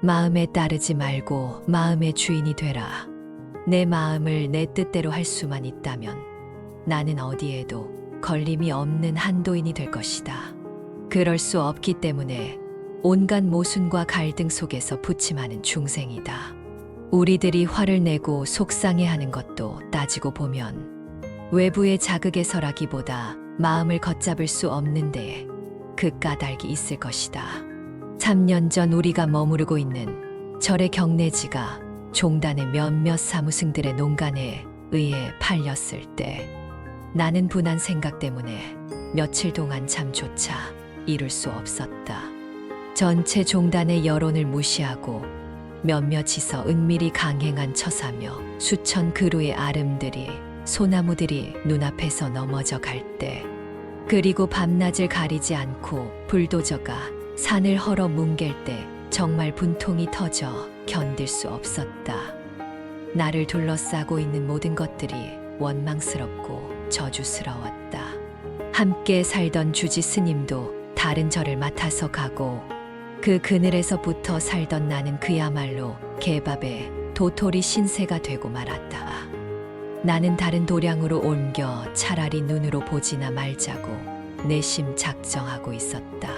마음에 따르지 말고 마음의 주인이 되라. 내 마음을 내 뜻대로 할 수만 있다면 나는 어디에도 걸림이 없는 한도인이 될 것이다. 그럴 수 없기 때문에 온갖 모순과 갈등 속에서 부침하는 중생이다. 우리들이 화를 내고 속상해하는 것도 따지고 보면 외부의 자극에서라기보다 마음을 걷잡을 수 없는 데에 그 까닭이 있을 것이다. 3년 전 우리가 머무르고 있는 절의 경내지가 종단의 몇몇 사무승들의 농간에 의해 팔렸을 때 나는 분한 생각 때문에 며칠 동안 잠조차 이룰 수 없었다. 전체 종단의 여론을 무시하고 몇몇이서 은밀히 강행한 처사며 수천 그루의 아름들이 소나무들이 눈앞에서 넘어져 갈 때, 그리고 밤낮을 가리지 않고 불도저가 산을 헐어 뭉갤 때 정말 분통이 터져 견딜 수 없었다. 나를 둘러싸고 있는 모든 것들이 원망스럽고 저주스러웠다. 함께 살던 주지 스님도 다른 절을 맡아서 가고 그 그늘에서부터 살던 나는 그야말로 개밥에 도토리 신세가 되고 말았다. 나는 다른 도량으로 옮겨 차라리 눈으로 보지나 말자고 내심 작정하고 있었다.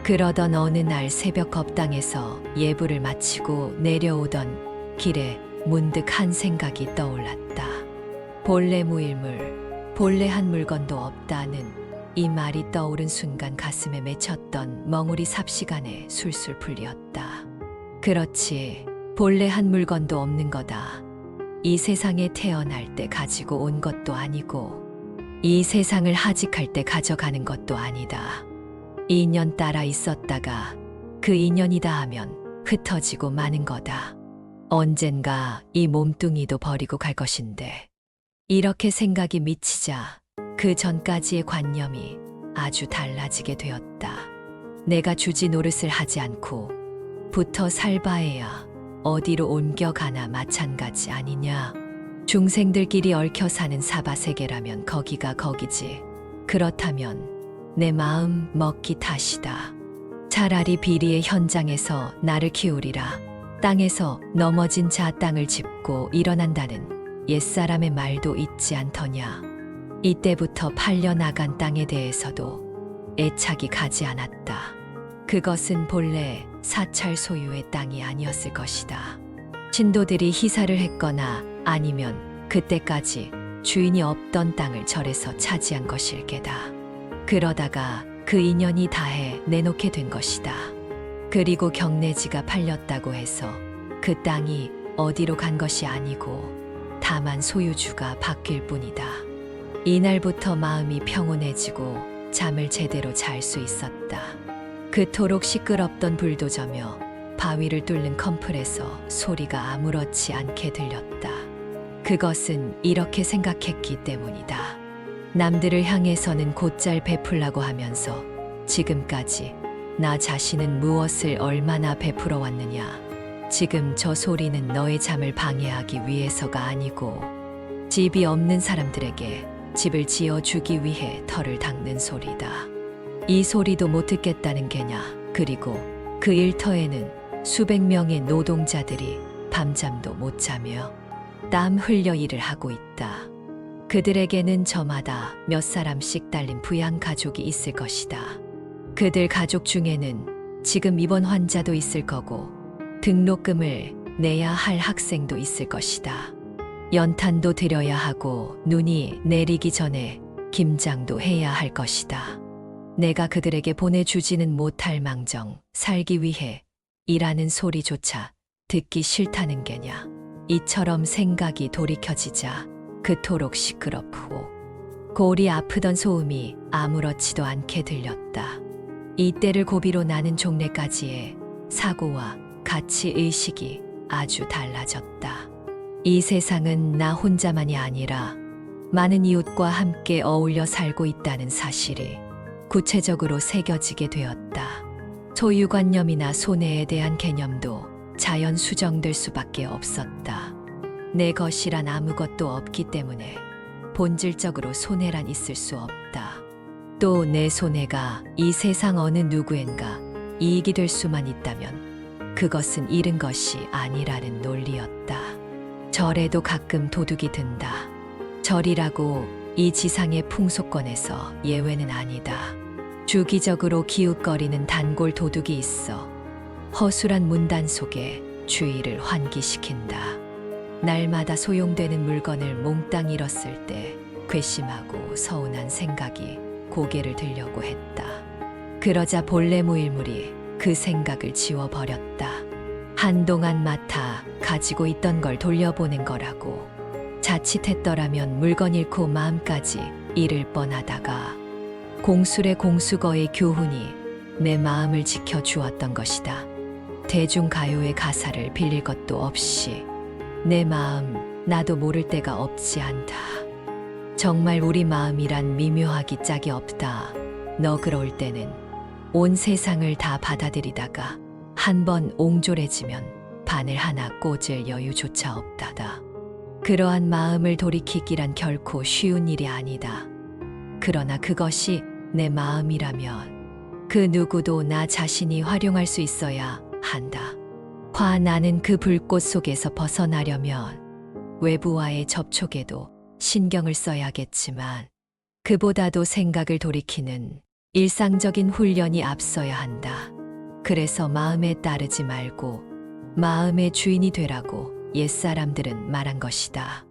그러던 어느 날 새벽 법당에서 예불을 마치고 내려오던 길에 문득 한 생각이 떠올랐다. 본래 무일물, 본래 한 물건도 없다는 이 말이 떠오른 순간 가슴에 맺혔던 멍울이 삽시간에 술술 풀렸다. 그렇지, 본래 한 물건도 없는 거다. 이 세상에 태어날 때 가지고 온 것도 아니고 이 세상을 하직할 때 가져가는 것도 아니다. 인연 따라 있었다가 그 인연이다 하면 흩어지고 마는 거다. 언젠가 이 몸뚱이도 버리고 갈 것인데. 이렇게 생각이 미치자 그 전까지의 관념이 아주 달라지게 되었다. 내가 주지 노릇을 하지 않고 붙어 살 바에야 어디로 옮겨가나 마찬가지 아니냐. 중생들끼리 얽혀 사는 사바세계라면 거기가 거기지. 그렇다면 내 마음 먹기 탓이다. 차라리 비리의 현장에서 나를 키우리라. 땅에서 넘어진 자 땅을 짚고 일어난다는 옛사람의 말도 있지 않더냐. 이때부터 팔려나간 땅에 대해서도 애착이 가지 않았다. 그것은 본래 사찰 소유의 땅이 아니었을 것이다. 신도들이 희사를 했거나 아니면 그때까지 주인이 없던 땅을 절에서 차지한 것일 게다. 그러다가 그 인연이 다해 내놓게 된 것이다. 그리고 경내지가 팔렸다고 해서 그 땅이 어디로 간 것이 아니고 다만 소유주가 바뀔 뿐이다. 이날부터 마음이 평온해지고 잠을 제대로 잘 수 있었다. 그토록 시끄럽던 불도저며 바위를 뚫는 컴플에서 소리가 아무렇지 않게 들렸다. 그것은 이렇게 생각했기 때문이다. 남들을 향해서는 곧잘 베풀라고 하면서 지금까지 나 자신은 무엇을 얼마나 베풀어 왔느냐. 지금 저 소리는 너의 잠을 방해하기 위해서가 아니고 집이 없는 사람들에게 집을 지어주기 위해 털을 닦는 소리다. 이 소리도 못 듣겠다는 게냐. 그리고 그 일터에는 수백 명의 노동자들이 밤잠도 못 자며 땀 흘려 일을 하고 있다. 그들에게는 저마다 몇 사람씩 딸린 부양 가족이 있을 것이다. 그들 가족 중에는 지금 입원 환자도 있을 거고 등록금을 내야 할 학생도 있을 것이다. 연탄도 드려야 하고 눈이 내리기 전에 김장도 해야 할 것이다. 내가 그들에게 보내주지는 못할 망정 살기 위해 일하는 소리조차 듣기 싫다는 게냐. 이처럼 생각이 돌이켜지자 그토록 시끄럽고 골이 아프던 소음이 아무렇지도 않게 들렸다. 이때를 고비로 나는 종래까지의 사고와 가치 의식이 아주 달라졌다. 이 세상은 나 혼자만이 아니라 많은 이웃과 함께 어울려 살고 있다는 사실이 구체적으로 새겨지게 되었다. 소유관념이나 손해에 대한 개념도 자연 수정될 수밖에 없었다. 내 것이란 아무것도 없기 때문에 본질적으로 손해란 있을 수 없다. 또 내 손해가 이 세상 어느 누구엔가 이익이 될 수만 있다면 그것은 잃은 것이 아니라는 논리였다. 절에도 가끔 도둑이 든다. 절이라고 이 지상의 풍속권에서 예외는 아니다. 주기적으로 기웃거리는 단골 도둑이 있어 허술한 문단 속에 주의를 환기시킨다. 날마다 소용되는 물건을 몽땅 잃었을 때 괘씸하고 서운한 생각이 고개를 들려고 했다. 그러자 본래 무일물이 그 생각을 지워버렸다. 한동안 맡아 가지고 있던 걸 돌려보낸 거라고. 자칫했더라면 물건 잃고 마음까지 잃을 뻔하다가 공술의 공수거의 교훈이 내 마음을 지켜주었던 것이다. 대중가요의 가사를 빌릴 것도 없이 내 마음 나도 모를 때가 없지 않다. 정말 우리 마음이란 미묘하기 짝이 없다. 너 그럴 때는 온 세상을 다 받아들이다가 한번 옹졸해지면 바늘 하나 꽂을 여유조차 없다다. 그러한 마음을 돌이키기란 결코 쉬운 일이 아니다. 그러나 그것이 내 마음이라면 그 누구도 나 자신이 활용할 수 있어야 한다. 나는 그 불꽃 속에서 벗어나려면 외부와의 접촉에도 신경을 써야겠지만 그보다도 생각을 돌이키는 일상적인 훈련이 앞서야 한다. 그래서 마음에 따르지 말고 마음의 주인이 되라고 옛사람들은 말한 것이다.